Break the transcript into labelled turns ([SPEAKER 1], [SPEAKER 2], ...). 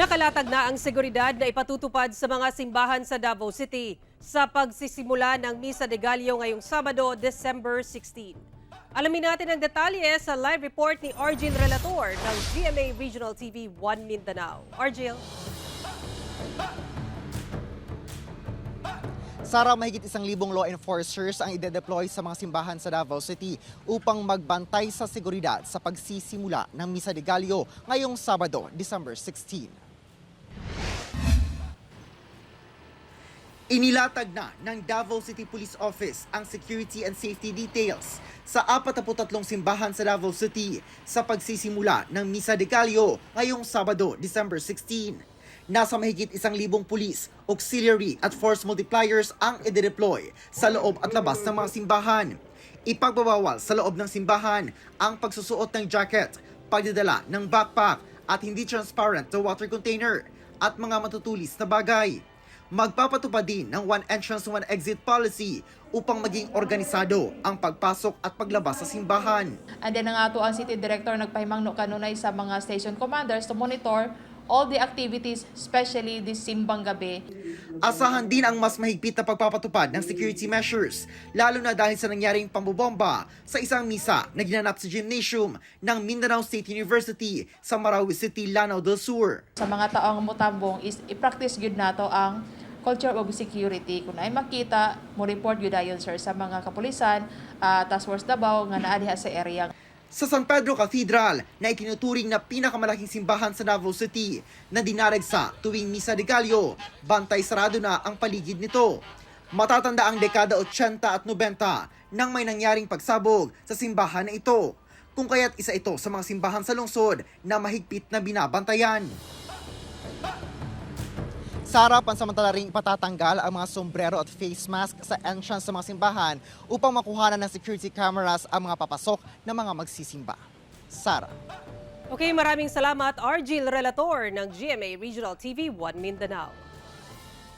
[SPEAKER 1] Nakalatag na ang seguridad na ipatutupad sa mga simbahan sa Davao City sa pagsisimula ng Misa de Gallo ngayong Sabado, December 16. Alamin natin ang detalye sa live report ni Argil Relator ng GMA Regional TV 1 Mindanao. Argil.
[SPEAKER 2] Sara, mahigit 1,000 law enforcers ang ide-deploy sa mga simbahan sa Davao City upang magbantay sa seguridad sa pagsisimula ng Misa de Gallo ngayong Sabado, December 16. Inilatag na ng Davao City Police Office ang security and safety details sa 43 simbahan sa Davao City sa pagsisimula ng Misa de Gallo ngayong Sabado, December 16. Nasa mahigit 1,000 pulis, auxiliary at force multipliers ang ide-deploy sa loob at labas ng mga simbahan. Ipagbabawal sa loob ng simbahan ang pagsusuot ng jacket, pagdadala ng backpack at hindi transparent na water container at mga matutulis na bagay. Magpapatupad din ng one entrance, one exit policy upang maging organisado ang pagpasok at paglabas sa simbahan.
[SPEAKER 3] And then ang ato ang City Director nagpahimangno kanunay sa mga station commanders to monitor all the activities, especially this simbang gabi.
[SPEAKER 2] Asahan din ang mas mahigpit na pagpapatupad ng security measures, lalo na dahil sa nangyaring pambobomba sa isang misa na ginanap sa gymnasium ng Mindanao State University sa Marawi City, Lanao del Sur.
[SPEAKER 3] Sa mga taong mutambong is i-practice gyud nato ang culture of security. Kung ay makita, mo report gyud ayon sir sa mga kapulisan, Task Force Davao nga naa diha sa area.
[SPEAKER 2] Sa San Pedro Cathedral na itinuturing na pinakamalaking simbahan sa Davao City na dinaragsa tuwing Misa de Gallo, bantay sarado na ang paligid nito. Matatanda ang dekada 80 at 90 nang may nangyaring pagsabog sa simbahan na ito, kung kaya't isa ito sa mga simbahan sa lungsod na mahigpit na binabantayan. Sara, pansamantala ring ipatatanggal ang mga sombrero at face mask sa entrance sa mga simbahan upang makuhanan ng security cameras ang mga papasok na mga magsisimba. Sara.
[SPEAKER 1] Okay, maraming salamat Argil Relator ng GMA Regional TV 1 Mindanao.